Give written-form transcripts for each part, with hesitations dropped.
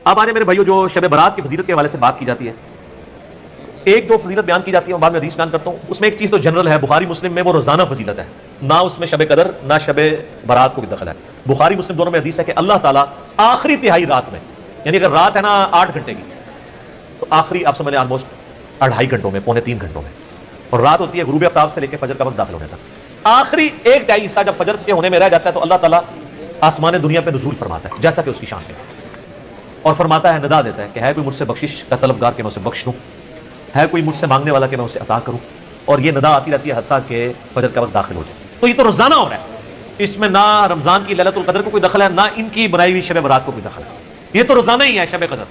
اب آنے میرے بھائیو، جو شب برات کی فضیلت کے حوالے سے بات کی جاتی ہے، ایک جو فضیلت بیان کی جاتی ہے، بعد میں حدیث بیان کرتا ہوں، اس میں ایک چیز تو جنرل ہے، بخاری مسلم میں وہ روزانہ فضیلت ہے، نہ اس میں شب قدر نہ شب برات کو بھی دخل ہے۔ بخاری مسلم دونوں میں حدیث ہے کہ اللہ تعالیٰ آخری تہائی رات میں، یعنی اگر رات ہے نا 8 گھنٹے کی، تو آخری آپ سمجھ لیں آلموسٹ 2.5 گھنٹوں میں، 2.75 گھنٹوں میں، اور رات ہوتی ہے غروب آفتاب سے لے کے فجر کا وقت داخل ہونے تک، آخری 1/2 حصہ جب فجر کے ہونے میں رہ جاتا ہے تو اللہ تعالیٰ آسمان دنیا پہ نزول فرماتا ہے، جیسا کہ اس کی شان ہے، اور فرماتا ہے، ندا دیتا ہے کہ ہے کوئی مجھ سے بخشش کا طلبگار کہ میں اسے بخش دوں، ہے کوئی مجھ سے مانگنے والا کہ میں اسے عطا کروں، اور یہ ندا آتی رہتی ہے حتیٰ کہ فجر کا وقت داخل ہو جائے۔ تو یہ تو روزانہ ہو رہا ہے، اس میں نہ رمضان کی لیلۃ القدر کو کوئی دخل ہے، نہ ان کی بنائی ہوئی شب برات کو کوئی دخل ہے، یہ تو روزانہ ہی ہے شب قدر،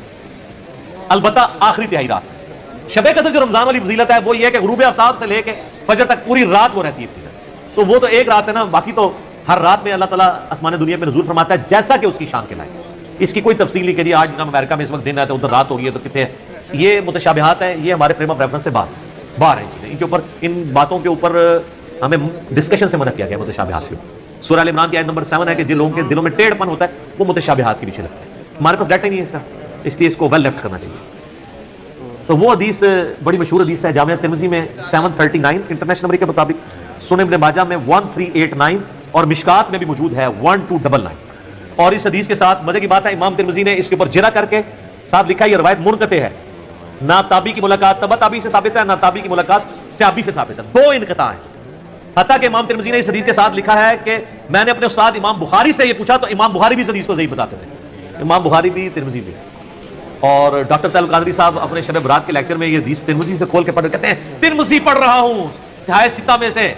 البتہ آخری تہائی رات۔ شب قدر جو رمضان والی فضیلت ہے وہ یہ ہے کہ غروب آفتاب سے لے کے فجر تک پوری رات وہ رہتی ہے، تو وہ تو ایک رات ہے نا، باقی تو ہر رات میں اللہ تعالیٰ آسمان دنیا میں نزول فرماتا ہے جیسا کہ اس کی شان کے لائق ہے۔ اس کی کوئی تفصیل نہیں کہ جی آج امریکہ میں اس وقت دن ہے تو ادھر رات ہو گئی ہے تو کتنے ہے، یہ متشابہات ہیں، یہ ہمارے فریم آف ریفرنس سے باہر ہیں چیزیں، ان کے اوپر، ان باتوں کے اوپر ہمیں ڈسکشن سے منع کیا گیا متشابہات کے اوپر۔ سورہ ال عمران کی آیت نمبر 7 ہے کہ جن لوگوں کے دلوں میں ٹیڑھ پن ہوتا ہے وہ متشابہات کے پیچھے لگتے ہیں، ہمارے پاس ڈیٹا نہیں ہے اس کا، اس لیے اس کو ویل لیفٹ کرنا چاہیے۔ تو وہ حدیث بڑی مشہور حدیث ہے، جامعہ ترمذی میں 739 انٹرنیشنل نمبر کے مطابق، سنن ابن ماجہ میں 1389 اور مشکات میں بھی موجود ہے 1299۔ اور اس حدیث کے ساتھ مزے کی بات ہے، امام ترمذی نے اس کے اوپر جرح کر کے ساتھ لکھا ہے یہ روایت منقطع ہے، نہ تابعی کی ملاقات تبع تابعی سے ثابت ہے، نہ تابعی کی ملاقات صحابی سے ثابت ہے، 2 انقطاع ہیں۔ حتیٰ کہ امام ترمذی نے اس حدیث کے ساتھ لکھا ہے کہ میں نے اپنے استاد امام بخاری سے یہ پوچھا تو امام بخاری بھی اس حدیث کو ضعیف بتاتے تھے، امام بخاری بھی ترمذی بھی۔ اور ڈاکٹر طاہر القادری صاحب اپنے شب برات کے لیکچر میں یہ حدیث ترمذی سے کھول کے پڑھ کہتے ہیں ترمذی پڑھ رہا ہوں صحاح ستہ میں سے،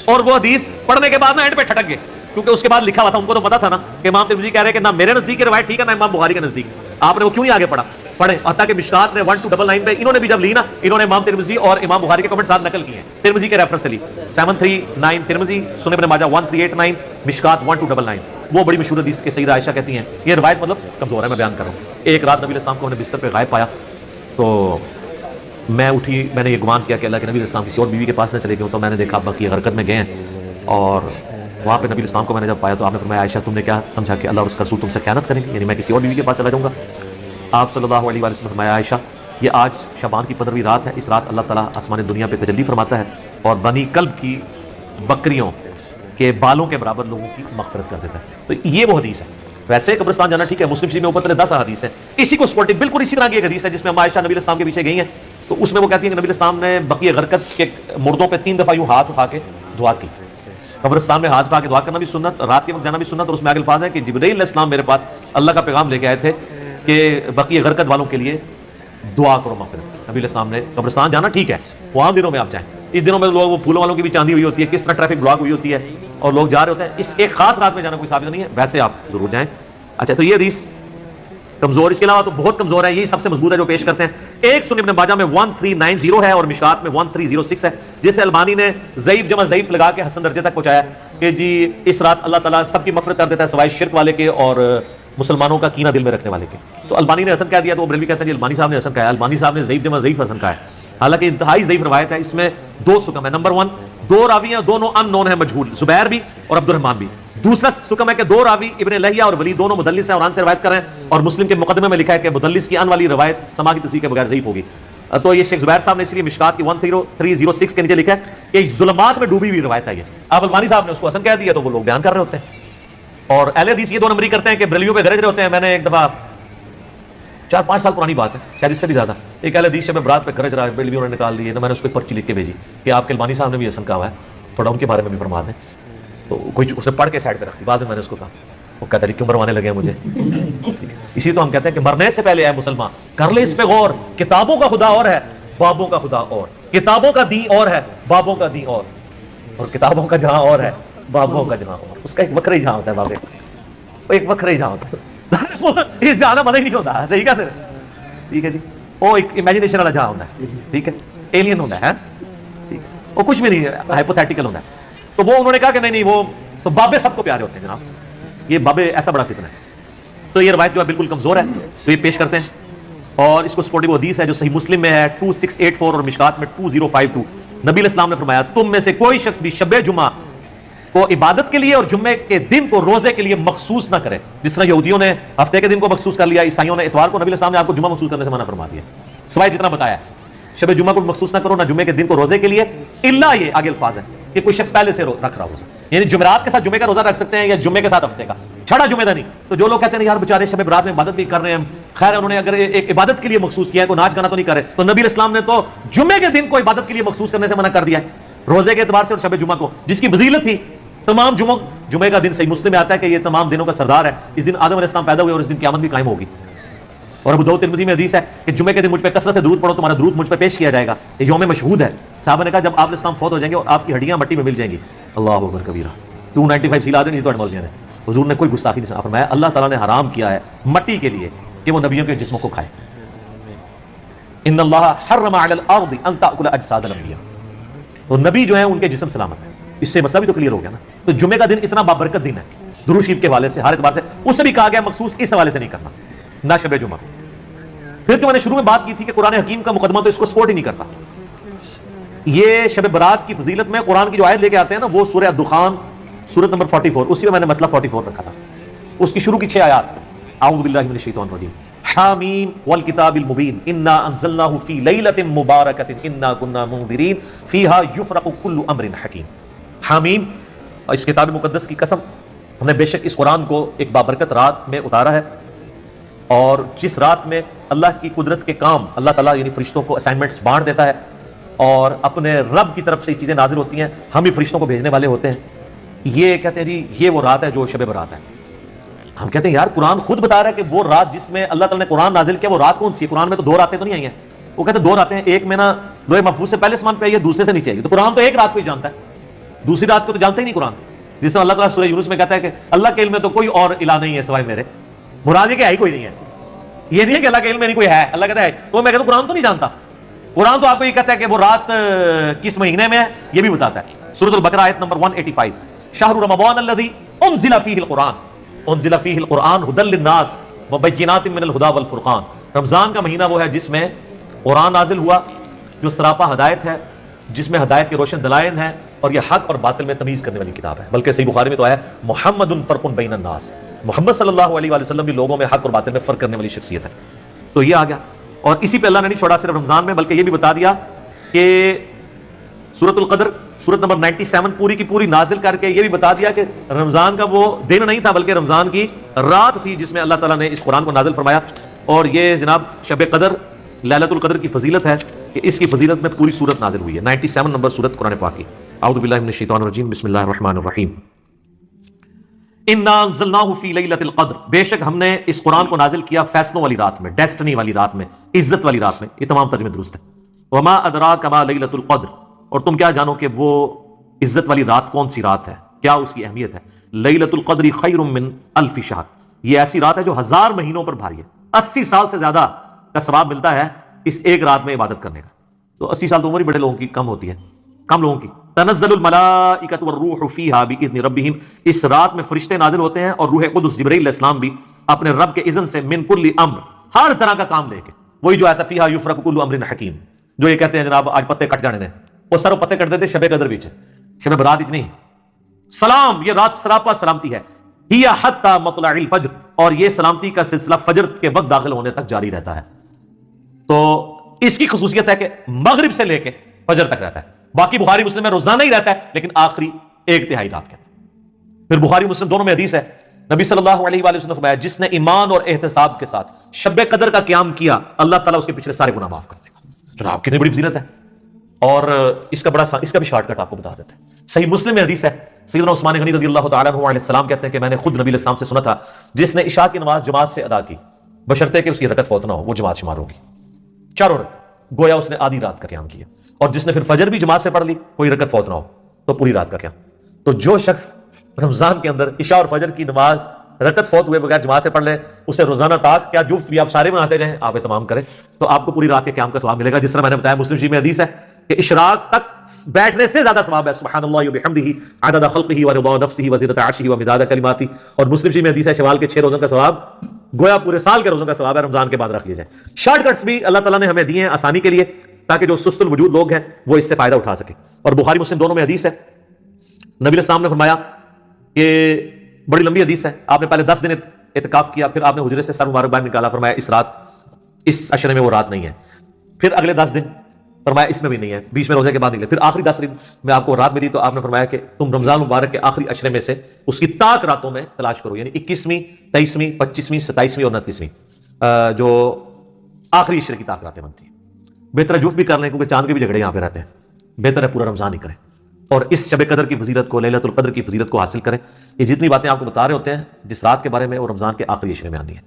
اور وہ حدیث پڑھنے کے بعد نا اینڈ پہ ٹھٹک گئے، کیونکہ اس کے بعد لکھا ہوا تھا، ان کو تو پتا تھا نا کہ امام ترمذی کہہ رہے ہیں کہ نہ میرے نزدیک یہ روایت ٹھیک ہے نہ امام بخاری کے نزدیک، آپ نے وہ کیوں نہیں آگے پڑھے؟ حتیٰ کہ مشکات نے 1299 پہ انہوں نے بھی جب لی نا، انہوں نے امام ترمذی اور امام بخاری کے کمنٹ ساتھ نقل کیے ہیں، ترمذی کے ریفرنس سے لی، 739 ترمذی، سنن ابن ماجہ 1389، مشکات 1299۔ وہ بڑی مشہور حدیث کے سیدہ عائشہ کہتی ہیں یہ روایت مطلب کمزور ہے، میں بیان کر رہا ہوں۔ ایک رات نبی علیہ السلام کو میں نے بستر پہ غائب پایا تو میں اٹھی، میں نے یہ گمان کیا کہ اللہ کے نبی علیہ السلام کسی اور بیوی کے پاس نہ چلے گئے، تو میں نے دیکھا ابا کی حرکت میں گئے ہیں، اور وہاں پہ نبی علیہ السلام کو میں نے جب پایا تو آپ نے فرمایا عائشہ تم نے کیا سمجھا کہ اللہ اور اس کا رسول تم سے خیانت کریں گے، یعنی میں کسی اور بیوی کے پاس چلا جاؤں گا؟ آپ صلی اللہ علیہ وسلم نے فرمایا عائشہ یہ آج شعبان کی 15ویں رات ہے، اس رات اللہ تعالیٰ آسمان دنیا پہ تجلی فرماتا ہے اور بنی کلب کی بکریوں کے بالوں کے برابر لوگوں کی مغفرت کر دیتا ہے۔ تو یہ وہ حدیث ہے۔ ویسے قبرستان جانا ٹھیک ہے، مسلم شریف میں اوپر 10 حدیث ہیں، اسی کو سپورٹنگ بالکل اسی طرح کی ایک حدیث ہے جس میں عائشہ نبی علیہ السلام کے پیچھے گئی ہیں، تو اس میں وہ کہتی ہیں کہ نبی علیہ السلام نے بقیع غرقد کے مردوں پہ 3 دفعہ یوں ہاتھ اٹھا کے دعا کی۔ قبرستان میں ہاتھ اٹھا کے دعا کرنا بھی سنت، رات کے وقت جانا بھی سنت، اور اس میں آگے الفاظ ہیں کہ جبرائیل علیہ السلام میرے پاس اللہ کا پیغام لے کے آئے تھے کہ بقیع غرقد والوں کے لیے دعا کرو مغفرت کی۔ نبی علیہ السلام نے قبرستان جانا ٹھیک ہے، وہ عام دنوں میں آپ جائیں، اس دنوں میں لوگ وہ پھولوں والوں کی بھی چاندی ہوئی ہوتی ہے، کس طرح ٹریفک بلاک ہوئی ہوتی ہے اور لوگ جا رہے ہوتے ہیں، اس ایک خاص رات میں جانا کوئی ثابت نہیں ہے، ویسے آپ ضرور جائیں۔ اچھا تو یہ حدیث کمزور، اس کے علاوہ تو بہت کمزور ہے، یہی سب سے مضبوط ہے جو پیش کرتے ہیں۔ ایک سنن ابن ماجہ میں 1390 ہے اور مشکات میں 1306 ہے، جسے البانی نے ضعیف جمع ضعیف لگا کے حسن درجے تک پہنچایا کہ جی اس رات اللہ تعالیٰ سب کی مغفرت کر دیتا ہے سوائے شرک والے کے اور مسلمانوں کا کینہ دل میں رکھنے والے کے۔ تو البانی نے حسن کہہ دیا تو وہ بریلوی کہتے ہیں جی البانی صاحب نے حسن کہا ہے، البانی صاحب نے ضعیف جمع ضعیف حسن کہا ہے، حالانکہ انتہائی ضعیف روایت ہے، اس میں 2 سکم ہے۔ نمبر 1 2 راوی ہیں، دونوں ان نون ہیں، مجہول، زبیر بھی اور عبد الرحمن بھی۔ دوسرا سکم ہے کہ 2 راوی ابن لہیہ اور ولی دونوں مدلس ہیں اور ان سے روایت کر رہے ہیں، اور مسلم کے مقدمے میں لکھا ہے کہ مدلس کی ان والی روایت سما کی تصحیح کے بغیر ضعیف ہوگی۔ تو یہ شیخ زبیر صاحب نے اس لیے مشکات کی 1306 کے نیچے لکھا ہے کہ ظلمات میں ڈوبی ہوئی روایت ہے یہ، اب البانی صاحب نے اس کو حسن کہہ دیا تو وہ لوگ بیان کر رہے ہوتے ہیں، اور اہل حدیث یہ 2 نمبری کرتے ہیں کہ بریلویوں پہ گرج رہے ہوتے ہیں۔ میں نے ایک دفعہ 4-5 سال پرانی بات ہے، شاید اس سے بھی زیادہ، ایک اہل حدیث شب برات پہ گرج رہا ہے، بریلویوں نے نکال لیے، میں نے اس کو ایک پرچی لکھ کے بھیجی کہ آپ کے البانی صاحب نے بھی حسن کہا ہوا ہے، تھوڑا ان کے بارے میں بھی فرما دیں۔ تو کوئی اسے پڑھ کے سائڈ پہ رکھ دی، بعد میں میں نے اس کو کہا، وہ کہتا ہے کیوں مروانے لگے ہیں مجھے؟ اسی تو ہم کہتے ہیں کہ مرنے سے پہلے اے مسلمان کر لے اس پہ غور، کتابوں کا خدا اور ہے بابوں کا خدا اور، کتابوں کا دین اور ہے بابوں کا دین اور کتابوں کا جہاں اور ہے بابوں کا جہاں اور، اس کا ایک وکرہ ہی جہاں ہوتا ہے بابے، ایک وکرہ ہی جہاں ہوتا ہے، اس جہاں مزہ ہی نہیں ہوتا، صحیح کہتے ہیں، ٹھیک ہے جی، وہ ایک امیجنیشن والا جہاں ہوتا ہے، ٹھیک ہے، ایلین ہوتا ہے، ٹھیک ہے، وہ کچھ بھی نہیں ہے، ہائپوتھیٹیکل ہوتا ہے۔ تو وہ انہوں نے کہا کہ نہیں وہ تو بابے سب کو پیارے ہوتے ہیں جناب، یہ بابے ایسا بڑا فتنہ ہے۔ تو یہ روایت جو ہے بالکل کمزور ہے، تو یہ پیش کرتے ہیں، اور اس کو سپورٹنگ حدیث ہے جو صحیح مسلم میں ہے 2684 اور مشکات میں 2052۔ نبی علیہ السلام نے فرمایا تم میں سے کوئی شخص بھی شب جمعہ کو عبادت کے لیے اور جمعے کے دن کو روزے کے لیے مخصوص نہ کرے، جس طرح یہودیوں نے ہفتے کے دن کو مخصوص کر لیا، عیسائیوں نے اتوار کو، نبی علیہ السلام نے آپ کو جمعہ مخصوص کرنے سے منع فرما دیا، سوائے جتنا بتایا ہے۔ شب جمعہ کو مخصوص نہ کرو، نہ جمعے کے دن کو روزے کے لیے، الا یہ آگے الفاظ ہے کہ کوئی شخص پہلے سے رکھ رہا روزہ، یعنی جمعرات کے ساتھ جمعے کا روزہ رکھ سکتے ہیں یا جمعے کے ساتھ ہفتے کا، چھڑا جمعہ دا نہیں۔ تو جو لوگ کہتے ہیں یار بیچارے شب برات میں عبادت بھی کر رہے ہیں، خیر انہوں نے اگر ایک عبادت کے لیے مخصوص کیا ہے، کوئی ناچ گانا تو نہیں کرے، تو نبی علیہ السلام نے تو جمعے کے دن کو عبادت کے لیے مخصوص کرنے سے منع کر دیا ہے، روزے کے اعتبار سے اور شب جمعہ کو، جس کی فضیلت تھی تمام جمعے کا دن۔ صحیح مسلم میں آتا ہے کہ یہ تمام دنوں کا سردار ہے، اس دن آدم علیہ السلام پیدا ہوئے اور اس دن قیامت بھی قائم ہوگی۔ اور ابو داؤد ترمذی میں حدیث ہے کہ جمعے کے دن مجھ پہ کثرت سے درود پڑھو، تمہارا درود مجھ پہ پیش کیا جائے گا، یہ یوم مشہود ہے۔ صحابہ نے کہا جب آپ علیہ السلام فوت ہو جائیں گے اور آپ کی ہڈیاں مٹی میں مل جائیں گی، اللہ اکبر کبیرہ، 295 سیلاد نہیں تو مرضیاں نے، حضور نے کوئی گستاخی نہیں فرمایا، اللہ تعالیٰ نے حرام کیا ہے مٹی کے لیے کہ وہ نبیوں کے جسموں کو کھائے۔ ان اللہ حرم علی الارض ان تاکل اجساد الانبیاء، تو نبی جو ہیں ان کے جسم سلامت ہے، اس سے مسئلہ بھی تو کلیئر ہو گیا نا۔ تو جمعے کا دن اتنا بابرکت دن ہے درود شریف کے حوالے سے، ہر اعتبار سے، اس سے بھی کہا گیا مخصوص اس حوالے سے نہیں کرنا، نہ شب جمعہ۔ پھر جو میں نے شروع میں بات کی تھی کہ قرآن حکیم کا مقدمہ تو اس کو سپورٹ ہی نہیں کرتا، یہ شب برات کی فضیلت میں قرآن کی جو آیت لے کے آتے ہیں نا، وہ سورہ الدخان سورت نمبر 44، اسی میں نے مسئلہ 44 رکھا تھا، اس کی شروع کی 6 آیات، اعوذ باللہ من الشیطان الرجیم، حامیم والکتاب المبین انا انزلناہ فی لیلۃ مبارکۃ انا کنا منذرین فیہا یفرق کل امر حکیم۔ حامیم، اس کتاب مقدس کی قسم، ہم نے بے شک اس قرآن کو ایک بابرکت رات میں اتارا ہے، اور جس رات میں اللہ کی قدرت کے کام اللہ تعالیٰ یعنی فرشتوں کو اسائنمنٹس بانٹ دیتا ہے اور اپنے رب کی طرف سے چیزیں نازل ہوتی ہیں، ہم ہی فرشتوں کو بھیجنے والے ہوتے ہیں، یہ کہتے ہیں جی یہ وہ رات ہے جو شب برات ہے۔ ہم کہتے ہیں یار قرآن خود بتا رہا ہے کہ وہ رات جس میں اللہ تعالیٰ نے قرآن نازل کیا وہ رات کون سی ہے؟ قرآن میں تو 2 راتیں تو نہیں آئی ہیں، وہ کہتے ہیں 2 راتیں، ایک میں نا لوح محفوظ سے پہلے سامان پہ آئی ہے، دوسرے سے نیچے آئی ہے، تو قرآن تو ایک رات کو ہی جانتا ہے، دوسری رات کو تو جانتا ہی نہیں قرآن۔ جس طرح اللہ تعالیٰ سورہ یونس میں کہتا ہے کہ اللہ کے علم میں تو کوئی اور الہ نہیں ہے سوائے میرے، مراد یہ کہ ہے ہی کوئی نہیں ہے، یہ نہیں ہے کہ اللہ کے علم میں نہیں کوئی ہے، اللہ کہتا ہے تو میں کہتا ہوں قرآن تو نہیں جانتا، قرآن تو آپ کو یہ کہتا ہے کہ وہ رات کس مہینے میں ہے یہ بھی بتاتا ہے۔ سورۃ البقرہ آیت نمبر 185، شہر رمضان الذی انزل فیہ القرآن انزل فیہ القرآن ھدی للناس وبینات من الھدی والفرقان، رمضان کا مہینہ وہ ہے جس میں قرآن نازل ہوا جو سراپا ہدایت ہے، جس میں ہدایت کے روشن دلائل ہیں اور یہ حق اور باطل میں تمیز کرنے والی کتاب ہے، بلکہ صحیح بخاری میں تو آیا محمد فرق بین الناس، محمد صلی اللہ علیہ وآلہ وسلم بھی لوگوں میں حق اور باطل میں فرق کرنے والی شخصیت ہے۔ تو یہ آ گیا، اور اسی پہ اللہ نے نہیں چھوڑا صرف رمضان میں، بلکہ یہ بھی بتا دیا کہ سورۃ القدر سورت نمبر 97 پوری کی پوری نازل کر کے یہ بھی بتا دیا کہ رمضان کا وہ دن نہیں تھا بلکہ رمضان کی رات تھی جس میں اللہ تعالیٰ نے اس قرآن کو نازل فرمایا، اور یہ جناب شب قدر لیلۃ القدر کی فضیلت ہے کہ اس کی فضیلت میں پوری سورت نازل ہوئی ہے، 97 نمبر سورت قرآن پاک کی۔ اعوذ باللہ من الشیطان الرجیم، بسم اللہ الرحمن الرحیم۔ انا انزلناہ فی لیلۃ القدر، بے شک ہم نے اس قرآن کو نازل کیا فیصلوں والی رات میں، ڈیسٹنی والی رات میں، عزت والی رات میں، یہ تمام ترجمے درست ہیں۔ وما ادراک ما لیلۃ القدر، اور تم کیا جانو کہ وہ عزت والی رات کون سی رات ہے، کیا اس کی اہمیت ہے۔ لیلۃ القدر خیر من الف شہر، یہ ایسی رات ہے جو 1000 مہینوں پر بھاری ہے، 80 سال سے زیادہ کا ثواب ملتا ہے اس ایک رات میں عبادت کرنے کا۔ تو 80 سال تو عمر ہی بڑے لوگوں کی کم ہوتی ہے، کم لوگوں کی۔ تنزل الملائکۃ والروح فیہا باذن ربہم، اس رات میں فرشتے نازل ہوتے ہیں اور روح قدس جبرائیل علیہ السلام بھی اپنے رب کے اذن سے، من کل امر، ہر طرح کا کام لے کے، وہی جو آتا فیہا یفرق کل امر حکیم، جو یہ کہتے ہیں جناب آج پتے کٹ جانے دیں، وہ سارے پتے کٹ دیتے شب قدر وچ، شب برات وچ نہیں۔ سلام، یہ رات سراپا سلامتی ہے، ہی حتی مطلع الفجر، اور یہ سلامتی کا سلسلہ فجر کے وقت داخل ہونے تک جاری رہتا ہے۔ تو اس کی خصوصیت ہے کہ مغرب سے لے کے فجر تک رہتا ہے، باقی بخاری مسلم میں روزانہ ہی رہتا ہے لیکن آخری 1/3 رات کے اندر۔ پھر بخاری مسلم دونوں میں حدیث ہے، نبی صلی اللہ علیہ وآلہ وسلم نے فرمایا جس نے ایمان اور احتساب کے ساتھ شب قدر کا قیام کیا اللہ تعالیٰ اس کے پچھلے سارے گناہ معاف کر دے گا۔ جناب کتنی بڑی فضیلت ہے، اور اس کا بھی شارٹ کٹ آپ کو بتا دیتے ہیں۔ صحیح مسلم میں حدیث ہے، سیدنا عثمان غنی رضی اللہ تعالیٰ عنہ علیہ السلام کہتے ہیں کہ میں نے خود نبی علیہ السلام سے سنا تھا جس نے عشاء کی نماز جماعت سے ادا کی بشرطے کہ اس کی رکعت فوت نہ ہو وہ جماعت شمار ہوگی، چاروں رکعت، گویا اس نے آدھی رات کا قیام کیا، اور جس نے پھر فجر بھی جماعت سے پڑھ لی کوئی رکعت فوت نہ ہو تو پوری رات کا قیام۔ تو جو شخص رمضان کے اندر عشاء اور فجر کی نماز رکعت فوت ہوئے بغیر جماعت سے پڑھ لے، اسے روزانہ طاق کیا جفت بھی آپ سارے بناتے جائیں، آپ تمام کریں تو آپ کو پوری رات کے قیام کا ثواب ملے گا۔ جس طرح میں نے بتایا مسلم شریف میں حدیث ہے کہ اشراق تک بیٹھنے سے زیادہ ثواب ہے، سبحان اللہ وبحمدہ عدد خلقہ ورضا نفسہ وزنۃ عرشہ ومداد کلماتہ۔ اور مسلم شریف میں حدیث ہے شوال کے 6 روزوں کا ثواب گویا پورے سال کے روزوں کا ثواب ہے، رمضان کے بعد رکھ لیے جائے۔ شارٹ کٹس بھی اللہ تعالیٰ نے ہمیں دیے ہیں آسانی کے لیے تاکہ جو سست الوجود لوگ ہیں وہ اس سے فائدہ اٹھا سکیں۔ اور بخاری مسلم دونوں میں حدیث ہے نبی علیہ السلام نے فرمایا کہ بڑی لمبی حدیث ہے، آپ نے پہلے 10 دن اعتکاف کیا، پھر آپ نے حجرے سے سر مبارک باہر نکالا، فرمایا اس رات، اس عشرے میں وہ رات نہیں ہے، پھر اگلے 10 دن فرمایا اس میں بھی نہیں ہے، بیچ میں روزے کے بعد نکلے، پھر آخری 10 دن میں آپ کو رات ملی تو آپ نے فرمایا کہ تم رمضان مبارک کے آخری عشرے میں سے اس کی تاک راتوں میں تلاش کرو، یعنی 21ویں 23ویں 25ویں 27ویں اور 29ویں جو آخری عشرے کی تاک راتیں بنتی ہیں۔ بہتر ہے جھوٹ بھی کر لیں کیونکہ چاند کے بھی جھگڑے یہاں پہ رہتے ہیں، بہتر ہے پورا رمضان ہی کریں اور اس شب قدر کی فضیلت کو، لیلۃ القدر کی فضیلت کو حاصل کریں۔ یہ جتنی باتیں آپ کو بتا رہے ہوتے ہیں جس رات کے بارے میں، وہ رمضان کے آخری عشرے میں آنی ہے۔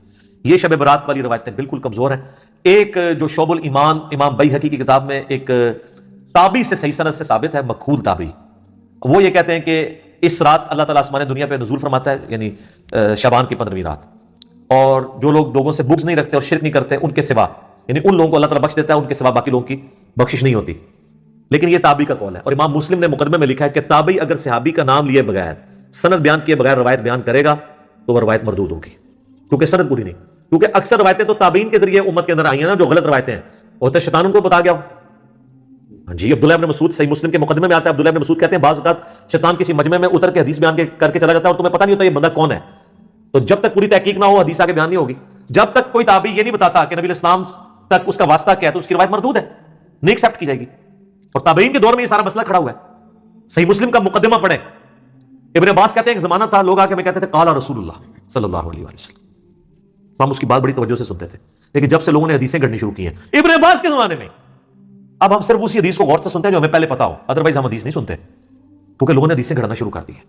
یہ شب برات والی روایتیں بالکل کمزور ہیں۔ ایک جو شعب الایمان امام بیہقی کی کتاب میں ایک تابعی سے صحیح سند سے ثابت ہے، مکحول تابعی، وہ یہ کہتے ہیں کہ اس رات اللہ تعالیٰ آسمان دنیا پہ نزول فرماتا ہے، یعنی شعبان کی 15ویں رات، اور جو لوگ لوگوں سے بغض نہیں رکھتے اور شرک نہیں کرتے ان کے سوا، یعنی ان لوگوں کو اللہ تعالیٰ بخش دیتا ہے، ان کے سوا باقی لوگوں کی بخشش نہیں ہوتی۔ لیکن یہ تابعی کا قول ہے، اور امام مسلم نے مقدمے میں لکھا ہے کہ تابعی اگر صحابی کا نام لیے بغیر، سند بیان کیے بغیر روایت بیان کرے گا تو وہ روایت مردود ہوگی، کیونکہ سند پوری نہیں، کیونکہ اکثر روایتیں تو تابعین کے ذریعے امت کے اندر آئی ہیں نا، جو غلط روایتیں ہیں، وہ تو شیطان ان کو بتا گیا ہو۔ ہاں جی، عبداللہ ابن مسعود صحیح مسلم کے مقدمے میں آتا ہے، عبداللہ ابن مسعود کہتے ہیں بعض اوقات شیطان کسی مجمع میں اتر کے حدیث بیان کر کے چلا جاتا ہے اور تمہیں پتہ نہیں ہوتا یہ بندہ کون ہے، تو جب تک پوری تحقیق نہ ہو حدیث آگے بیان نہیں ہوگی۔ جب تک کوئی تابعی یہ نہیں بتاتا کہ نبی علیہ السلام تک اس کا واسطہ کیا ہے تو اس کی روایت مردود ہے، نہیں ایکسیپٹ کی جائے گی۔ اور تابعین کے دور میں یہ سارا مسئلہ کھڑا ہوا ہے۔ صحیح مسلم کا مقدمہ پڑھیں، ابن عباس کہتے ہیں ایک زمانہ تھا لوگ آ کے ہمیں کہتے تھے قال رسول اللہ صلی اللہ علیہ وسلم، تو ہم اس کی بات بڑی توجہ سے سنتے تھے، لیکن جب سے لوگوں نے حدیثیں گھڑنی شروع کی ہیں ابن عباس کے زمانے میں، اب ہم صرف اسی حدیث کو غور سے سنتے ہیں جو ہمیں پہلے پتا ہو، ادروائز ہم حدیث نہیں سنتے کیونکہ لوگوں نے حدیثیں گھڑنا شروع کر دی ہیں۔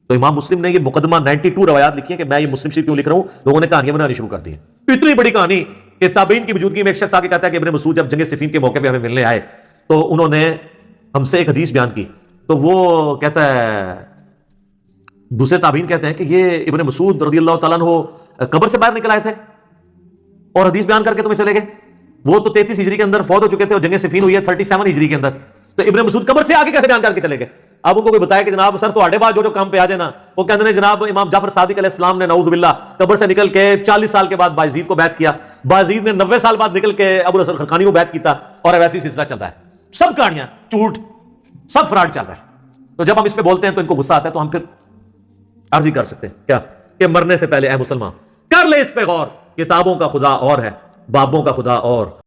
تو امام مسلم نے یہ مقدمہ 92 روایات لکھی ہیں کہ میں یہ مسلم شریف کیوں لکھ رہا ہوں، لوگوں نے کہانیاں بنانی شروع کر دی ہیں، اتنی بڑی کہانی کہ تابعین کی موجودگی میں ایک شخص آ کے کہتا ہے کہ ابن مسعود جب جنگ صفین کے موقع پہ ہمیں ملنے آئے تو انہوں نے ہم سے ایک حدیث بیان کی، تو وہ کہتا ہے، دوسرے تابعین کہتے ہیں کہ یہ ابن مسعود رضی اللہ تعالیٰ عنہ قبر سے باہر نکل آئے تھے اور حدیث بیان کر کے تمہیں چلے گئے، وہ تو 33 ہجری کے اندر فوت ہو چکے تھے اور جنگ صفین ہوئی ہے 37 ہجری کے اندر، تو ابن مسعود قبر سے آگے کیسے بیان کر کے چلے گئے؟ اب ان کو کوئی بتایا کہ جناب سر تو آڑے بعد جو کام پہ آ جانا، وہ کہتے ہیں جناب امام جعفر صادق علیہ السلام نے نعوذ باللہ قبر سے نکل کے 40 سال کے بعد باجید کو بیعت کیا، باجید نے 90 سال بعد نکل کے ابو الحسن خرقانی کو بیعت کیتا، اور ویسی سلسلہ چلتا ہے، سب کہانیاں جھوٹ، سب فراڈ چل رہا ہے۔ تو جب ہم اس پہ بولتے ہیں تو ان کو غصہ آتا ہے، تو ہم پھر عرض ہی کر سکتے ہیں کیا کہ مرنے سے پہلے اے مسلمان کر لے اس پہ غور، کتابوں کا خدا اور ہے، بابوں کا خدا اور